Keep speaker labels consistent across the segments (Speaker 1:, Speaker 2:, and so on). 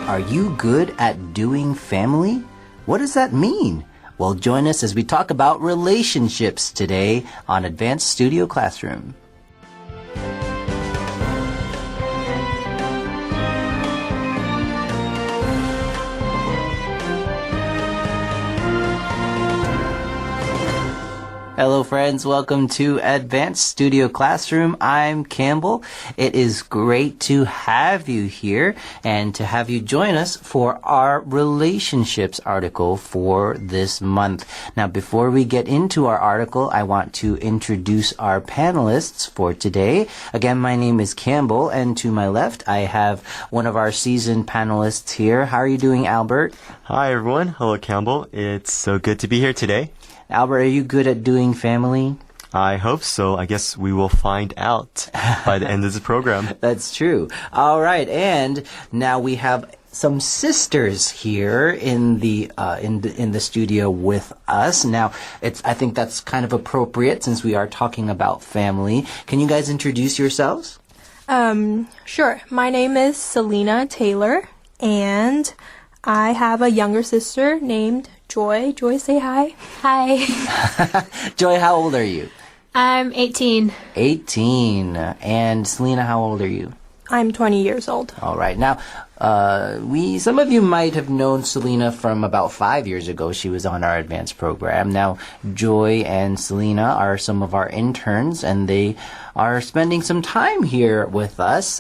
Speaker 1: Are you good at doing family? What does that mean? Well, join us as we talk about relationships today on Advanced Studio Classroom. Hello friends, welcome to Advanced Studio Classroom. I'm Campbell. It is great to have you here and to have you join us for our relationships article for this month. Now, before we get into our article, I want to introduce our panelists for today. Again, my name is Campbell, and to my left, I have one of our seasoned panelists here. How are you doing, Albert?
Speaker 2: Hi everyone. Hello, Campbell. It's so good to be here today.
Speaker 1: Albert, are you good at doing family?
Speaker 2: I hope so. I guess we will find out by the end of the program.
Speaker 1: That's true. All right, and now we have some sisters here in the studio with us. Now, I think that's kind of appropriate since we are talking about family. Can you guys introduce yourselves?
Speaker 3: Sure. My name is Selena Taylor, and I have a younger sister named Joy. Joy, say hi.
Speaker 4: Hi.
Speaker 1: Joy, how old are you?
Speaker 4: I'm 18.
Speaker 1: 18. And Selena, how old are you?
Speaker 3: I'm 20 years old.
Speaker 1: All right. Now, some of you might have known Selena from about 5 years ago. She was on our advanced program. Now, Joy and Selena are some of our interns, and they are spending some time here with us.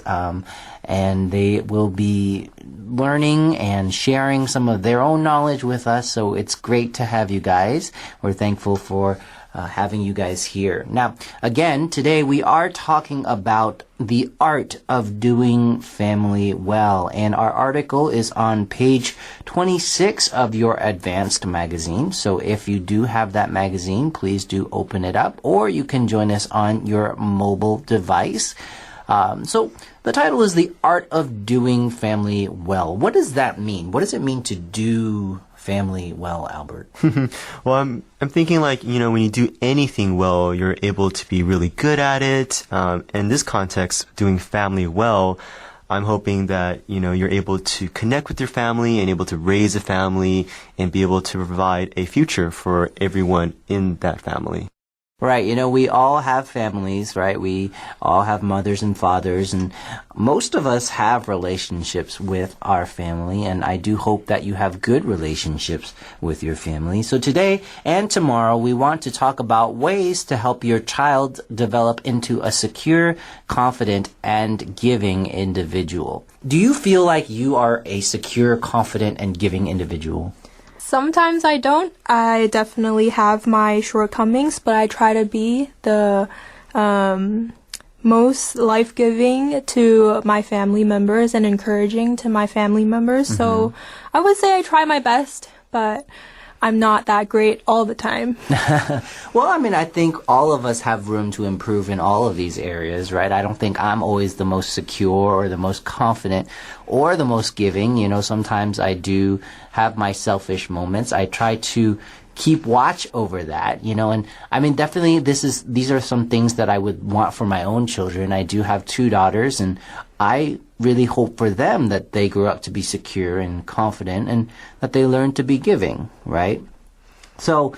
Speaker 1: And they will be learning and sharing some of their own knowledge with us. So it's great to have you guys. We're thankful for having you guys here. Now, again, today we are talking about the art of doing family well. And our article is on page 26 of your advanced magazine. So if you do have that magazine, please do open it up, or you can join us on your mobile device. So the title is The Art of Doing Family Well. What does that mean? What does it mean to do family well, Albert?
Speaker 2: Well, I'm thinking when you do anything well, you're able to be really good at it. In this context, doing family well, I'm hoping that, you're able to connect with your family and able to raise a family and be able to provide a future for everyone in that family.
Speaker 1: Right. We all have families, right? We all have mothers and fathers, and most of us have relationships with our family, and I do hope that you have good relationships with your family. So today and tomorrow, we want to talk about ways to help your child develop into a secure, confident, and giving individual. Do you feel like you are a secure, confident, and giving individual?
Speaker 3: Sometimes I don't. I definitely have my shortcomings, but I try to be the most life-giving to my family members and encouraging to my family members. Mm-hmm. So I would say I try my best, but I'm not that great all the time.
Speaker 1: Well, I think all of us have room to improve in all of these areas, right? I don't think I'm always the most secure or the most confident or the most giving. Sometimes I do have my selfish moments. I try to keep watch over that, and definitely these are some things that I would want for my own children. I do have 2 daughters, and I really hope for them that they grow up to be secure and confident and that they learn to be giving, right? So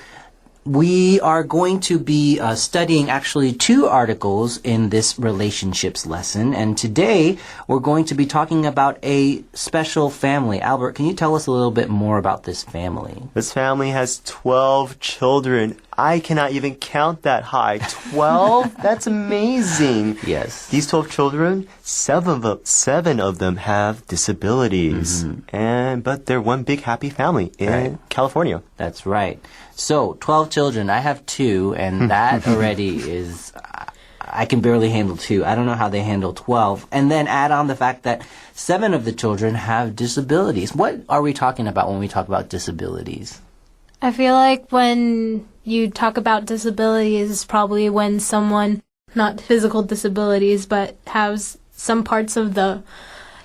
Speaker 1: we are going to be studying actually 2 articles in this relationships lesson. And today we're going to be talking about a special family. Albert, can you tell us a little bit more about this family?
Speaker 2: This family has 12 children. I cannot even count that high. 12? That's amazing.
Speaker 1: Yes.
Speaker 2: These 12 children, 7 of them have disabilities. Mm-hmm. But they're one big happy family in California.
Speaker 1: That's right. So, 12 children. I have 2, and that already is... I can barely handle 2. I don't know how they handle 12. And then add on the fact that 7 of the children have disabilities. What are we talking about when we talk about disabilities?
Speaker 4: I feel like when you talk about disabilities, it's probably when someone, not physical disabilities, but has some parts of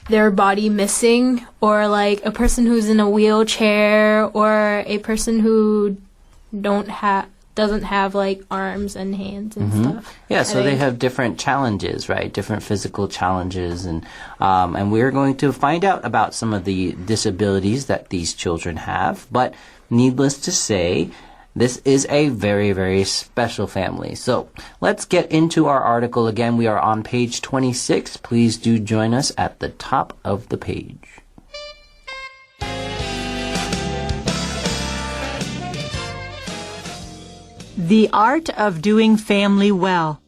Speaker 4: their body missing, or like a person who's in a wheelchair, or a person who doesn't have like arms and hands and stuff.
Speaker 1: Yeah, so they have different challenges, right? Different physical challenges, and we're going to find out about some of the disabilities that these children have. But needless to say, this is a very, very special family. So let's get into our article again. We are on page 26. Please do join us at the top of the page.
Speaker 5: The Art of Doing Family Well.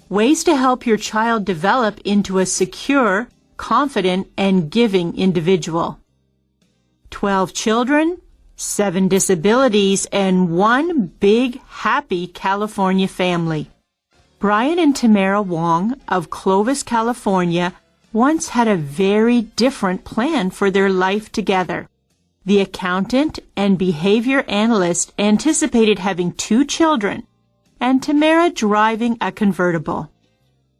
Speaker 5: Ways to help your child develop into a secure, confident, and giving individual. 12 children, 7 disabilities, and 1 big, happy California family. Brian and Tamara Wong of Clovis, California, once had a very different plan for their life together. The accountant and behavior analyst anticipated having 2 children, and Tamara driving a convertible.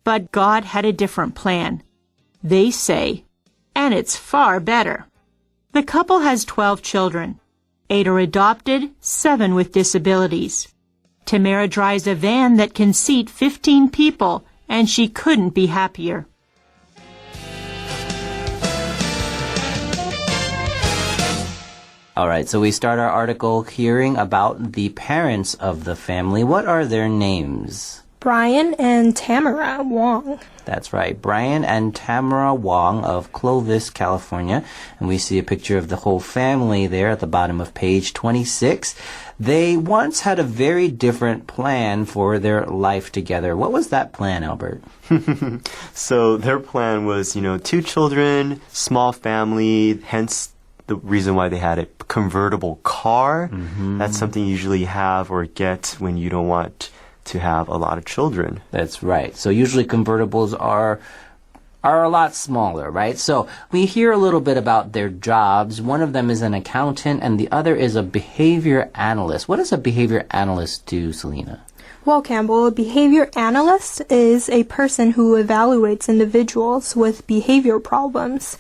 Speaker 5: But God had a different plan. They say, and it's far better. The couple has 12 children. 8 are adopted, 7 with disabilities. Tamara drives a van that can seat 15 people, and she couldn't be happier.
Speaker 1: All right, so we start our article hearing about the parents of the family. What are their names?
Speaker 3: Brian and Tamara Wong.
Speaker 1: That's right, Brian and Tamara Wong of Clovis, California. And we see a picture of the whole family there at the bottom of page 26. They once had a very different plan for their life together. What was that plan, Albert?
Speaker 2: So their plan was, 2 children, small family, hence the reason why they had a convertible car. That's something you usually have or get when you don't want to have a lot of children.
Speaker 1: That's right. So usually convertibles are a lot smaller, right? So we hear a little bit about their jobs. One of them is an accountant and the other is a behavior analyst. What does a behavior analyst do, Selena?
Speaker 3: Well, Campbell, a behavior analyst is a person who evaluates individuals with behavior problems.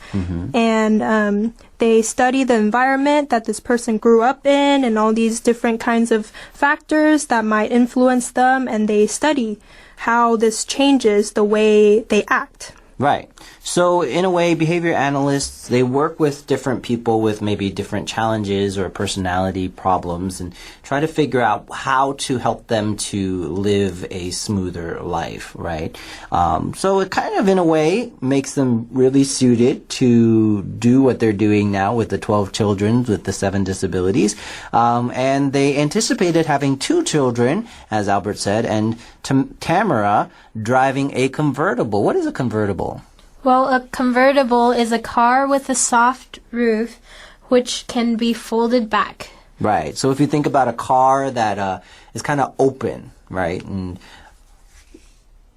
Speaker 3: And they study the environment that this person grew up in and all these different kinds of factors that might influence them, and they study how this changes the way they act.
Speaker 1: Right. So in a way, behavior analysts, they work with different people with maybe different challenges or personality problems and try to figure out how to help them to live a smoother life, right? So it kind of, in a way, makes them really suited to do what they're doing now with the 12 children with the 7 disabilities. And they anticipated having 2 children, as Albert said, and Tamara driving a convertible. What is a convertible?
Speaker 4: Well, a convertible is a car with a soft roof which can be folded back.
Speaker 1: Right. So if you think about a car that is kind of open, right? And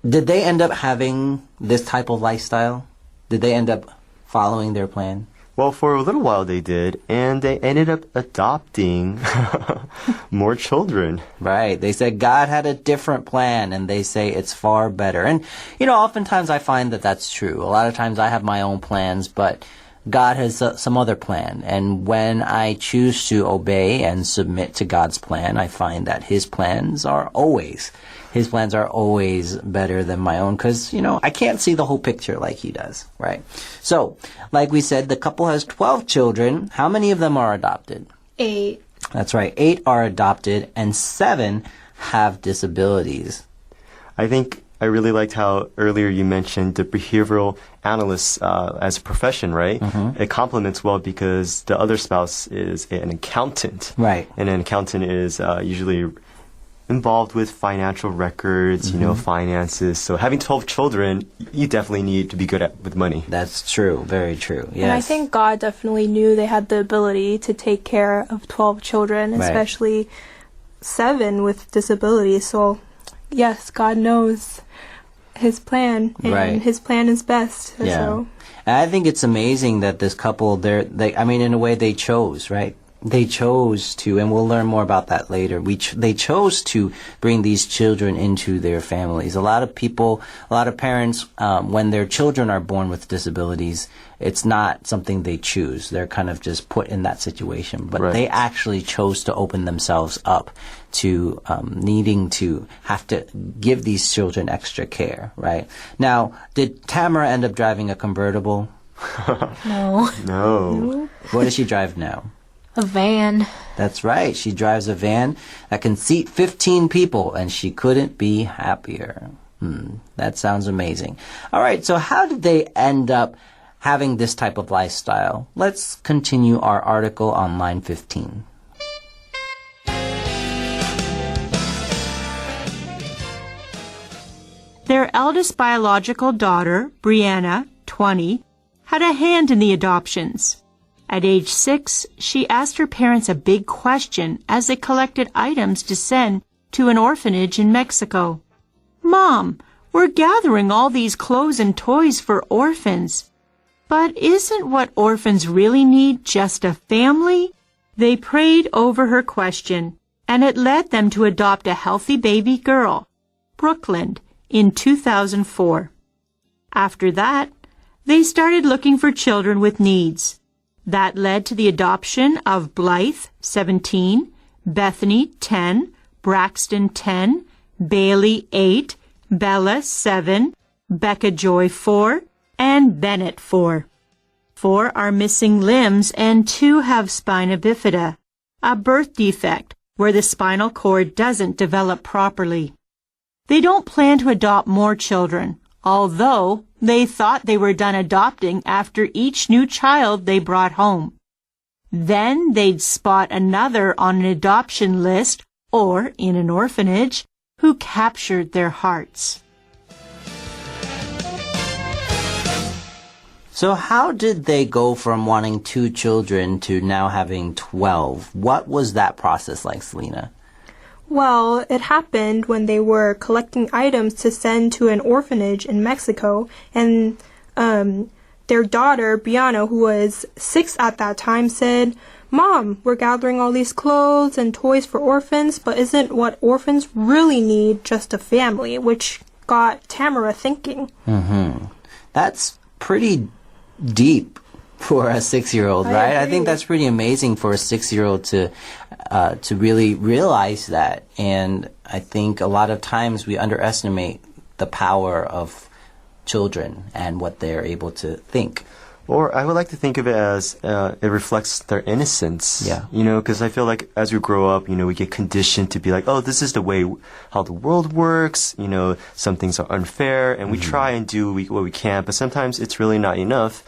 Speaker 1: did they end up having this type of lifestyle? Did they end up following their plan?
Speaker 2: Well, for a little while they did, and they ended up adopting more children.
Speaker 1: Right. They said God had a different plan, and they say it's far better. And, oftentimes I find that that's true. A lot of times I have my own plans, but God has some other plan. And when I choose to obey and submit to God's plan, I find that His plans are always better than my own because, I can't see the whole picture like He does, right? So, like we said, the couple has 12 children. How many of them are adopted?
Speaker 4: 8.
Speaker 1: That's right. 8 are adopted and 7 have disabilities.
Speaker 2: I think I really liked how earlier you mentioned the behavioral analyst as a profession, right? It complements well because the other spouse is an accountant.
Speaker 1: Right.
Speaker 2: And an accountant is usually involved with financial records, finances. So having 12 children, you definitely need to be good with money.
Speaker 1: That's true. Very true. Yes.
Speaker 3: And I think God definitely knew they had the ability to take care of 12 children,
Speaker 1: Right.
Speaker 3: especially 7 with disabilities. So, yes, God knows His plan, and
Speaker 1: Right.
Speaker 3: His plan is best.
Speaker 1: Yeah.
Speaker 3: So.
Speaker 1: And I think it's amazing that this couple, in a way they chose, right? They chose to, and we'll learn more about that later. They chose to bring these children into their families. A lot of parents, when their children are born with disabilities, it's not something they choose. They're kind of just put in that situation. But
Speaker 2: Right.
Speaker 1: they actually chose to open themselves up to needing to have to give these children extra care, right? Now, did Tamara end up driving a convertible?
Speaker 4: No.
Speaker 2: No.
Speaker 1: What does she drive now?
Speaker 4: A van.
Speaker 1: That's right. She drives a van that can seat 15 people, and she couldn't be happier. That sounds amazing. All right, so how did they end up having this type of lifestyle? Let's continue our article on line 15.
Speaker 5: Their eldest biological daughter, Brianna, 20, had a hand in the adoptions. At age 6, she asked her parents a big question as they collected items to send to an orphanage in Mexico. "Mom, we're gathering all these clothes and toys for orphans. But isn't what orphans really need just a family?" They prayed over her question, and it led them to adopt a healthy baby girl, Brooklyn, in 2004. After that, they started looking for children with needs. That led to the adoption of Blythe, 17, Bethany, 10, Braxton, 10, Bailey, 8, Bella, 7, Becca Joy, 4, and Bennett, 4. 4 are missing limbs and 2 have spina bifida, a birth defect where the spinal cord doesn't develop properly. They don't plan to adopt more children, although they thought they were done adopting after each new child they brought home. Then they'd spot another on an adoption list or in an orphanage who captured their hearts.
Speaker 1: So how did they go from wanting 2 children to now having 12? What was that process like, Selena?
Speaker 3: Well, it happened when they were collecting items to send to an orphanage in Mexico, and their daughter, Brianna, who was 6 at that time, said, "Mom, we're gathering all these clothes and toys for orphans, but isn't what orphans really need just a family?" Which got Tamara thinking.
Speaker 1: That's pretty deep for a 6-year-old, right? I think that's pretty amazing for a 6-year-old to really realize that. And I think a lot of times we underestimate the power of children and what they're able to think.
Speaker 2: Or I would like to think of it as it reflects their innocence.
Speaker 1: Yeah.
Speaker 2: You know, because I feel like as we grow up, you know, we get conditioned to be like, oh, this is the way how the world works. You know, some things are unfair, and we try and do what we can, but sometimes it's really not enough.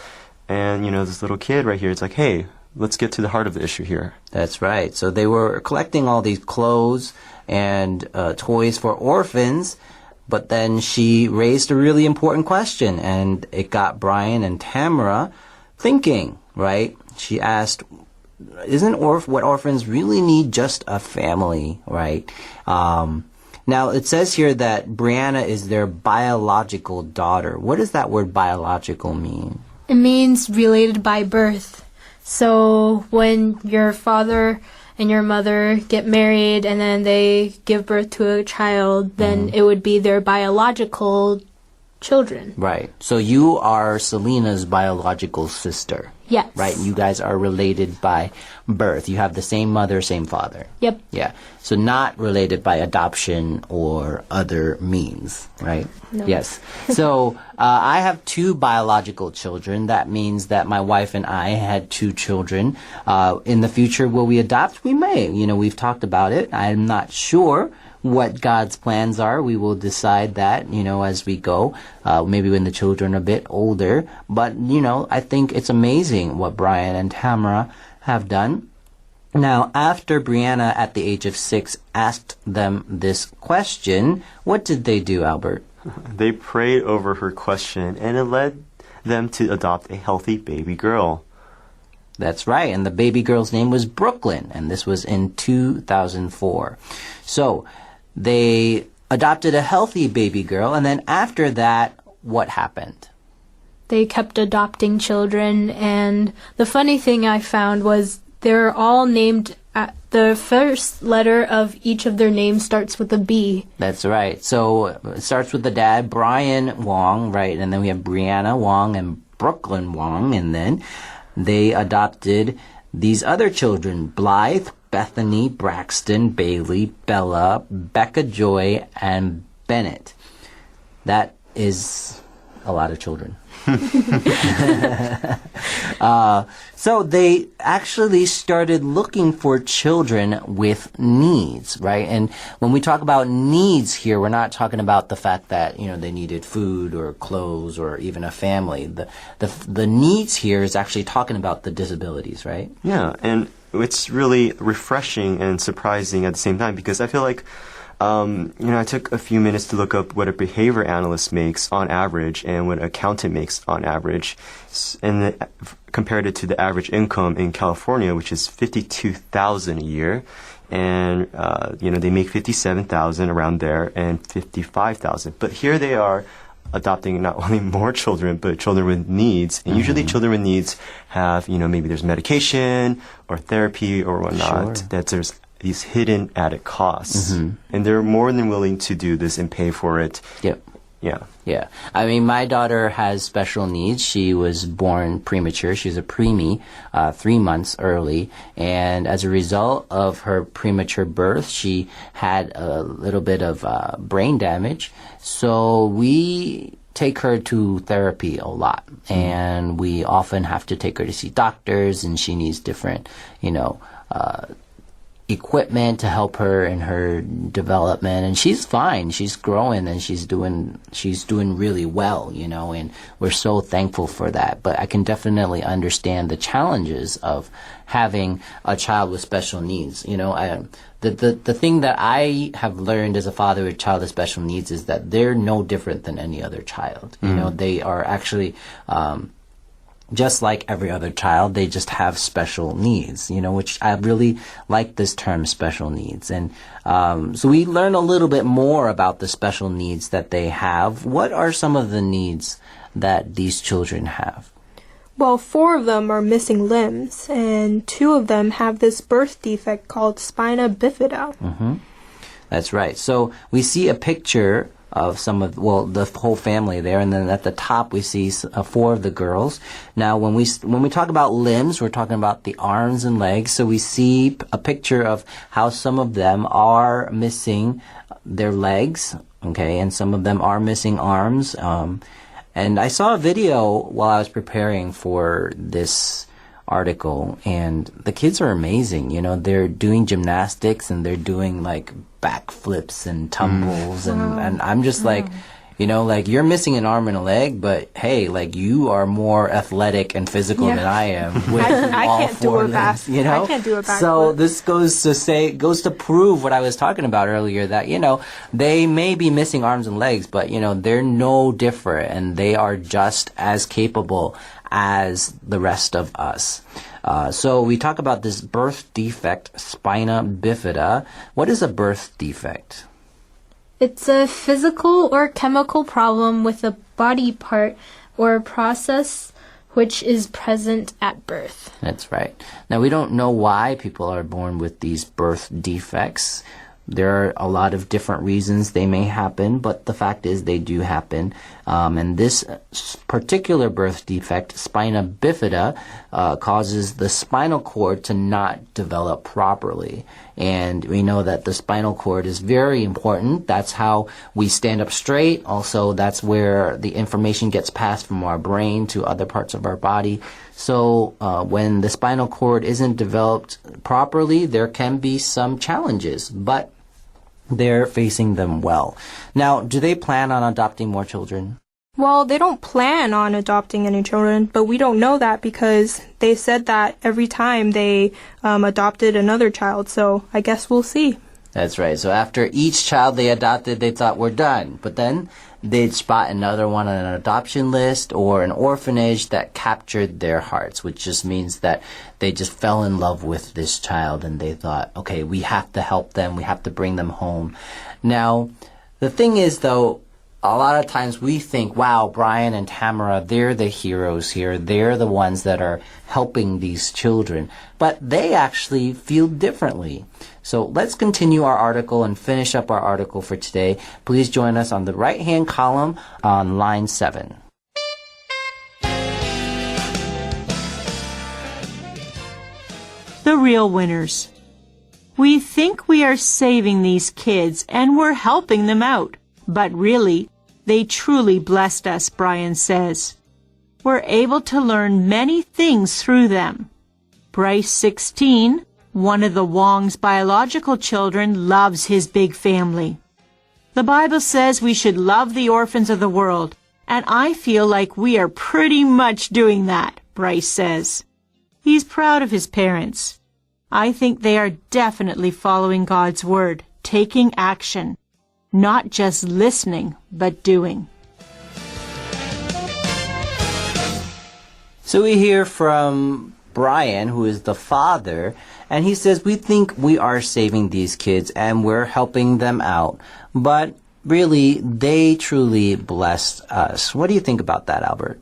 Speaker 2: And, you know, this little kid right here, it's like, hey, let's get to the heart of the issue here.
Speaker 1: That's right. So they were collecting all these clothes and toys for orphans, but then she raised a really important question, and it got Brian and Tamara thinking, right? She asked, isn't what orphans really need just a family, right? Now, it says here that Brianna is their biological daughter. What does that word biological mean?
Speaker 4: It means related by birth. So when your father and your mother get married and then they give birth to a child, then it would be their biological children.
Speaker 1: Right. So you are Selena's biological sister.
Speaker 4: Yes.
Speaker 1: Right? You guys are related by birth. You have the same mother, same father.
Speaker 4: Yep.
Speaker 1: Yeah. So not related by adoption or other means, right?
Speaker 4: No.
Speaker 1: Yes. So I have 2 biological children. That means that my wife and I had 2 children. In the future, will we adopt? We may. You know, we've talked about it. I'm not sure what God's plans are. We will decide that, you know, as we go, maybe when the children are a bit older. But, you know, I think it's amazing what Brian and Tamara have done. Now, after Brianna at the age of 6 asked them this question, what did they do, Albert?
Speaker 2: They prayed over her question, and it led them to adopt a healthy baby girl.
Speaker 1: That's right, and the baby girl's name was Brooklyn, and this was in 2004. So, they adopted a healthy baby girl, and then after that, what happened?
Speaker 4: They kept adopting children, and the funny thing I found was they're all named the first letter of each of their names starts with a B.
Speaker 1: That's right. So it starts with the dad, Brian Wong, right? And then we have Brianna Wong and Brooklyn Wong. And then they adopted these other children, Blythe, Bethany, Braxton, Bailey, Bella, Becca Joy, and Bennett. That is a lot of children. So they actually started looking for children with needs, right? And when we talk about needs here, we're not talking about the fact that, they needed food or clothes or even a family. The needs here is actually talking about the disabilities, right?
Speaker 2: Yeah, and it's really refreshing and surprising at the same time because I feel like I took a few minutes to look up what a behavior analyst makes on average and what an accountant makes on average, and compared it to the average income in California, which is $52,000 a year, and they make $57,000 around there and $55,000. But here they are adopting not only more children, but children with needs. And usually children with needs have, maybe there's medication or therapy or whatnot,
Speaker 1: Sure.
Speaker 2: that there's these hidden added costs. And they're more than willing to do this and pay for it.
Speaker 1: Yep.
Speaker 2: Yeah.
Speaker 1: Yeah. I mean, my daughter has special needs. She was born premature. She's a preemie, 3 months early. And as a result of her premature birth, she had a little bit of brain damage. So we take her to therapy a lot. And we often have to take her to see doctors, and she needs different, equipment to help her in her development, and she's fine. She's growing and she's doing really well, and we're so thankful for that. But I can definitely understand the challenges of having a child with special needs. The thing that I have learned as a father of a child with special needs is that they're no different than any other child. They are actually just like every other child, they just have special needs, which I really like this term, special needs. And so we learn a little bit more about the special needs that they have. What are some of the needs that these children have?
Speaker 3: Well, 4 of them are missing limbs, and 2 of them have this birth defect called spina bifida.
Speaker 1: That's right. So we see a picture of the whole family there, and then at the top we see 4 of the girls. Now, when we talk about limbs, we're talking about the arms and legs. So we see a picture of how some of them are missing their legs, okay, and some of them are missing arms. And I saw a video while I was preparing for this article, and the kids are amazing. They're doing gymnastics and they're doing like backflips and tumbles, and I'm just like, you're missing an arm and a leg, but hey, like you are more athletic and physical than I am. With
Speaker 3: I
Speaker 1: all
Speaker 3: can't do
Speaker 1: 4
Speaker 3: a back.
Speaker 1: limbs,
Speaker 3: I can't do a backflip.
Speaker 1: So this goes to prove what I was talking about earlier, that they may be missing arms and legs, but they're no different, and they are just as capable as the rest of us. So we talk about this birth defect, spina bifida. What is a birth defect?
Speaker 4: It's a physical or chemical problem with a body part or a process which is present at birth.
Speaker 1: That's right. Now, we don't know why people are born with these birth defects. There are a lot of different reasons they may happen, but the fact is they do happen. And this particular birth defect, spina bifida, causes the spinal cord to not develop properly. And we know that the spinal cord is very important. That's how we stand up straight. Also, that's where the information gets passed from our brain to other parts of our body. So when the spinal cord isn't developed properly, there can be some challenges, but they're facing them well. Now, do they plan on adopting more children?
Speaker 3: Well, they don't plan on adopting any children, but we don't know that because they said that every time they adopted another child, so I guess we'll see.
Speaker 1: That's right. So after each child they adopted, they thought, we're done. But then they'd spot another one on an adoption list or an orphanage that captured their hearts, which just means that they just fell in love with this child and they thought, okay, we have to help them. We have to bring them home. Now, the thing is, though, a lot of times we think, wow, Brian and Tamara, they're the heroes here. They're the ones that are helping these children. But they actually feel differently. So let's continue our article and finish up our article for today. Please join us on the right-hand column on line 7.
Speaker 5: The real winners. We think we are saving these kids and we're helping them out. But really, they truly blessed us, Brian says. We're able to learn many things through them. Bryce, 16, one of the Wong's biological children, loves his big family. The Bible says we should love the orphans of the world, and I feel like we are pretty much doing that, Bryce says. He's proud of his parents. I think they are definitely following God's word, taking action. Not just listening, but doing.
Speaker 1: So we hear from Brian, who is the father, and he says, we think we are saving these kids and we're helping them out. But really, they truly blessed us. What do you think about that, Albert?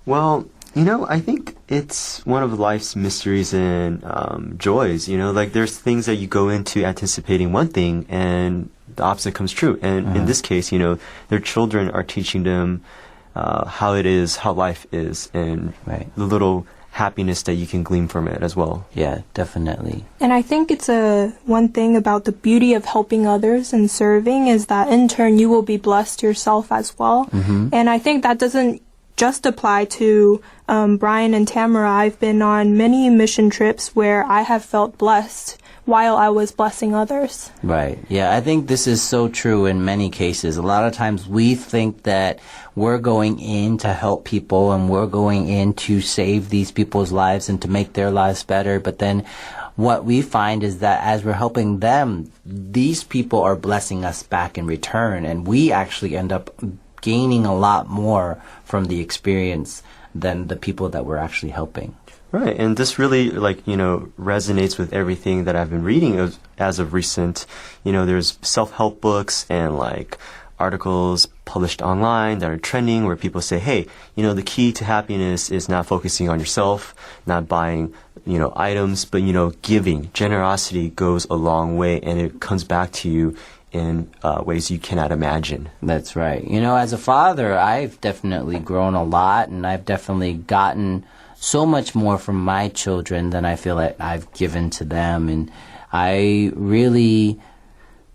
Speaker 2: Well, I think it's one of life's mysteries and joys. Like there's things that you go into anticipating one thing and the opposite comes true. And in this case, their children are teaching them how it is, how life is, and the little happiness that you can glean from it as well.
Speaker 1: Yeah, definitely.
Speaker 3: And I think it's one thing about the beauty of helping others and serving is that in turn you will be blessed yourself as well. Mm-hmm. And I think that doesn't just apply to Brian and Tamara. I've been on many mission trips where I have felt blessed while I was blessing others.
Speaker 1: Right. Yeah, I think this is so true in many cases. A lot of times we think that we're going in to help people and we're going in to save these people's lives and to make their lives better. But then what we find is that as we're helping them, these people are blessing us back in return. And we actually end up gaining a lot more from the experience than the people that we're actually helping.
Speaker 2: Right, and this really, resonates with everything that I've been reading as of recent. There's self-help books and, articles published online that are trending where people say, hey, the key to happiness is not focusing on yourself, not buying, items, but, giving. Generosity goes a long way, and it comes back to you in ways you cannot imagine.
Speaker 1: That's right. As a father, I've definitely grown a lot, and I've definitely gotten so much more from my children than I feel like I've given to them. And I really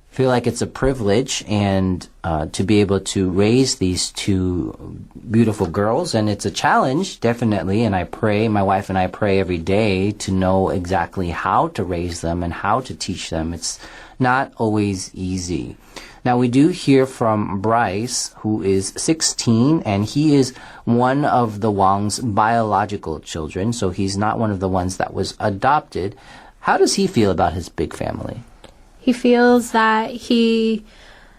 Speaker 1: feel like it's a privilege and to be able to raise these two beautiful girls. And it's a challenge, definitely. And I pray, my wife and I pray every day to know exactly how to raise them and how to teach them. It's not always easy. Now, we do hear from Bryce, who is 16, and he is one of the Wong's biological children, so he's not one of the ones that was adopted. How does he feel about his big family?
Speaker 4: He feels that he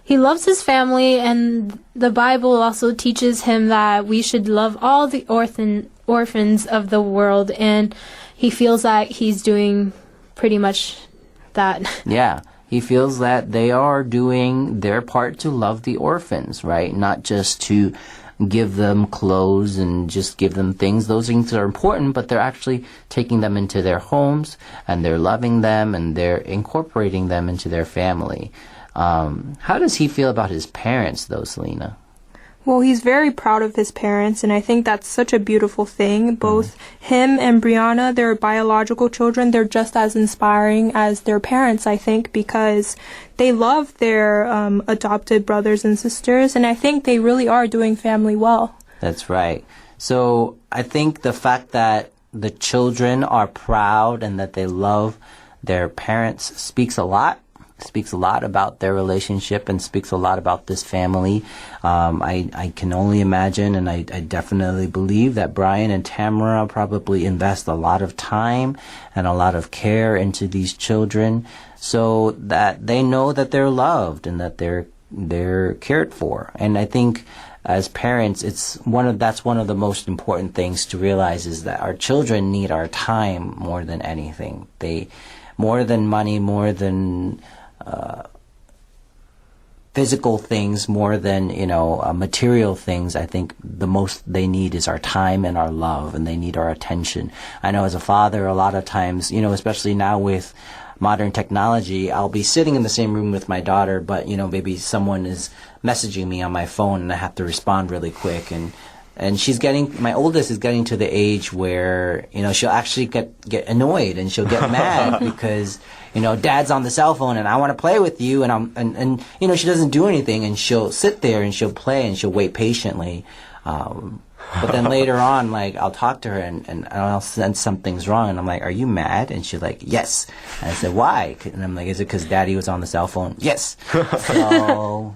Speaker 4: loves his family, and the Bible also teaches him that we should love all the orphans of the world, and he feels that he's doing pretty much that.
Speaker 1: Yeah. He feels that they are doing their part to love the orphans, right? Not just to give them clothes and just give them things. Those things are important, but they're actually taking them into their homes and they're loving them and they're incorporating them into their family. How does he feel about his parents, though, Selena?
Speaker 3: Well, he's very proud of his parents, and I think that's such a beautiful thing. Both him and Brianna, their biological children, they're just as inspiring as their parents, I think, because they love their adopted brothers and sisters, and I think they really are doing family well.
Speaker 1: That's right. So I think the fact that the children are proud and that they love their parents speaks a lot about their relationship and speaks a lot about this family. I can only imagine, and I definitely believe that Brian and Tamara probably invest a lot of time and a lot of care into these children so that they know that they're loved and that they're cared for. And I think as parents, that's one of the most important things to realize is that our children need our time more than anything. More than money, more than physical things more than, material things. I think the most they need is our time and our love, and they need our attention. I know as a father, a lot of times, especially now with modern technology, I'll be sitting in the same room with my daughter, but, maybe someone is messaging me on my phone and I have to respond really quick. And my oldest is getting to the age where, she'll actually get annoyed and she'll get mad because, dad's on the cell phone and I want to play with you, and she doesn't do anything, and she'll sit there and she'll play and she'll wait patiently. But then later on, like, I'll talk to her and I'll sense something's wrong, and I'm like, "Are you mad?" And she's like, "Yes." And I said, "Why?" And I'm like, "Is it because Daddy was on the cell phone?" "Yes." So,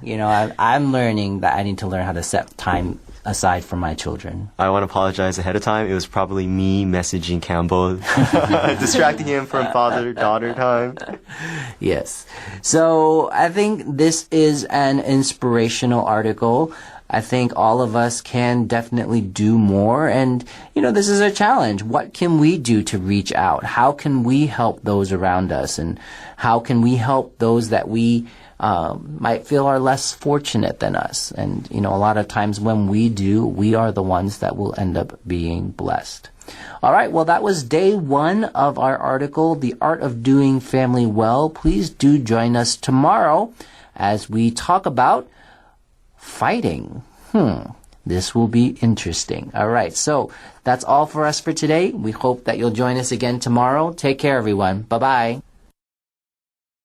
Speaker 1: I'm learning that I need to learn how to set time aside for my children.
Speaker 2: I want to apologize ahead of time. It was probably me messaging Campbell, distracting him from father-daughter time.
Speaker 1: Yes. So I think this is an inspirational article. I think all of us can definitely do more. And, this is a challenge. What can we do to reach out? How can we help those around us? And how can we help those that we might feel are less fortunate than us? And, a lot of times when we do, we are the ones that will end up being blessed. All right. Well, that was day 1 of our article, The Art of Doing Family Well. Please do join us tomorrow as we talk about fighting. This will be interesting. All right. So that's all for us for today. We hope that you'll join us again tomorrow. Take care, everyone. Bye-bye.